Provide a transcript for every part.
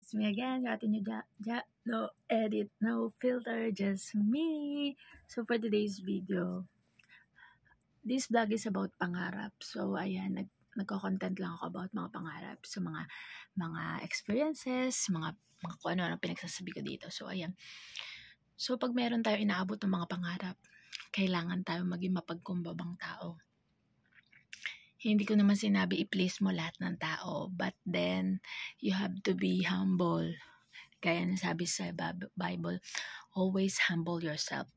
It's me again, your ate nyo, no edit, no filter, just me. So for today's video, this vlog is about pangarap. So ayan, nagko-content lang ako about mga pangarap. So mga experiences, mga kung ano pinagsasabi ko dito. So ayan. So pag meron tayo inaabot ng mga pangarap, kailangan tayo maging mapagkumbabang tao. Hindi ko naman sinabi i-please mo lahat ng tao, but then you have to be humble. Gaya na sabi sa Bible, always humble yourself.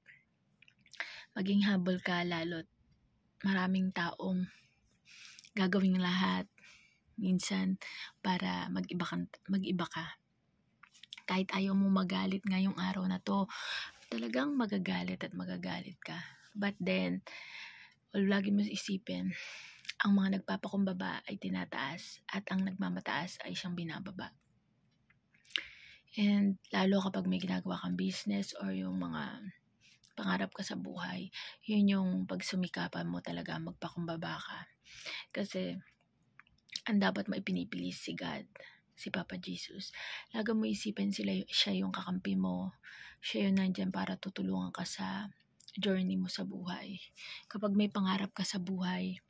Maging humble ka, lalo't maraming taong gagawing lahat minsan para mag-iba ka. Kahit ayaw mo magalit ngayong araw na to, talagang magagalit ka. But then, lagi mo isipin, ang mga nagpapakumbaba ay tinataas at ang nagmamataas ay siyang binababa. And lalo kapag may ginagawa kang business or yung mga pangarap ka sa buhay, yun yung pagsumikapan mo talaga, magpakumbaba ka. Kasi ang dapat mo ipinipilis si God, si Papa Jesus. Lagi mo isipin siya yung kakampi mo, siya yung nandyan para tutulungan ka sa journey mo sa buhay. Kapag may pangarap ka sa buhay,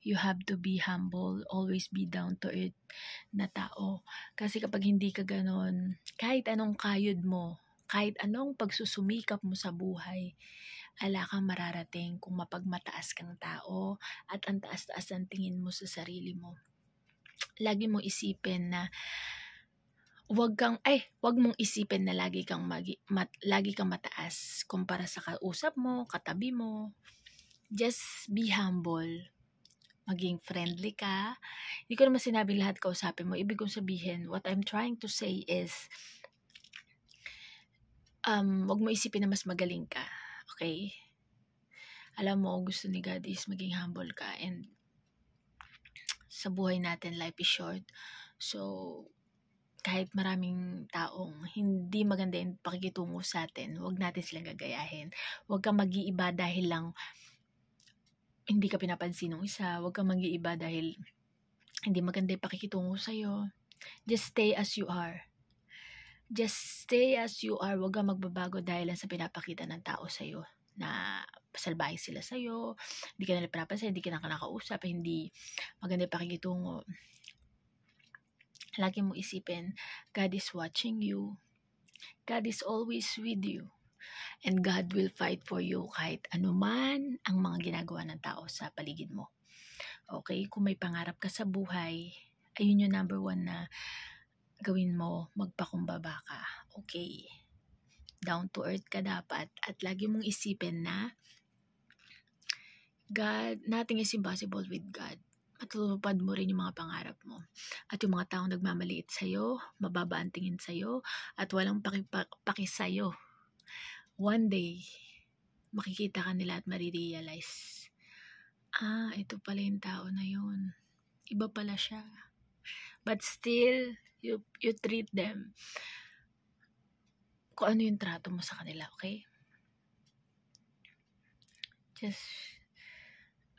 you have to be humble, always be down to earth na tao. Kasi kapag hindi ka ganon, kahit anong kayod mo, kahit anong pagsusumikap mo sa buhay, ala kang mararating kung mapagmataas kang tao at ang taas-taas ang tingin mo sa sarili mo. Lagi mo isipin na wag mong isipin na lagi kang mataas kumpara sa kausap mo, katabi mo. Just be humble. Maging friendly ka. Hindi ko naman sinabi lahat kausapin mo. Ibig kong sabihin, what I'm trying to say is, wag mo isipin na mas magaling ka. Okay? Alam mo, gusto ni God is maging humble ka. And sa buhay natin, life is short. So, kahit maraming taong hindi maganda yung pakikitungo sa atin, wag natin silang gagayahin. Wag kang mag-iiba dahil lang hindi ka pinapansin ng isa. Huwag kang mag-iiba dahil hindi maganda yung pakikitungo sa'yo. Just stay as you are. Just stay as you are. Huwag kang magbabago dahil lang sa pinapakita ng tao sa'yo na salbahe sila sa'yo, hindi ka nila pinapansin, hindi ka na nakausap, hindi maganda yung pakikitungo. Lagi mo isipin, God is watching you. God is always with you. And God will fight for you kahit anuman ang mga ginagawa ng tao sa paligid mo. Okay? Kung may pangarap ka sa buhay, ayun yung number 1 na gawin mo, magpakumbaba ka. Okay? Down to earth ka dapat. At lagi mong isipin na God, nothing is impossible with God. Matutupad mo rin yung mga pangarap mo. At yung mga taong nagmamaliit sa'yo, mababa ang tingin sa'yo, at walang paki sa'yo. One day, makikita ka nila at marirealize, ito pala yung tao na yun. Iba pala siya. But still, you treat them kung ano yung trato mo sa kanila, okay? Just,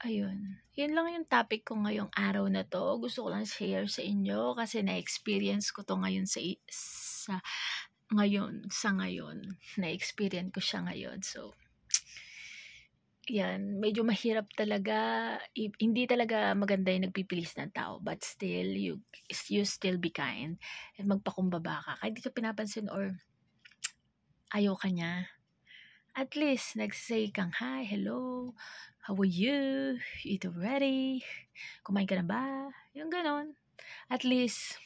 ayun. Yun lang yung topic ko ngayong araw na to. Gusto ko lang share sa inyo kasi na-experience ko to ngayon ngayon, na-experience ko siya ngayon. So, yan, medyo mahirap talaga. Hindi talaga maganda yung nagpipilis ng tao, but still, you still be kind at magpakumbaba ka. Kahit di ka pinapansin or ayaw ka niya, at least, nagsasay kang, hi, hello, how are you? You eat already? Kumain ka na ba? Yung ganon. At least,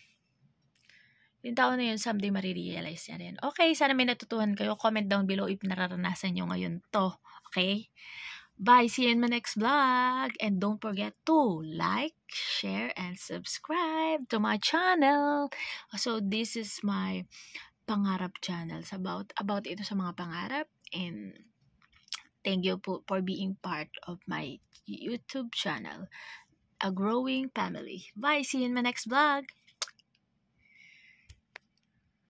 yung tao na yun, someday marirealize niya rin. Okay, sana may natutuhan kayo. Comment down below if nararanasan nyo ngayon to. Okay? Bye! See you in my next vlog! And don't forget to like, share, and subscribe to my channel. So, this is my pangarap channel. About ito sa mga pangarap. And thank you for being part of my YouTube channel. A growing family. Bye! See you in my next vlog!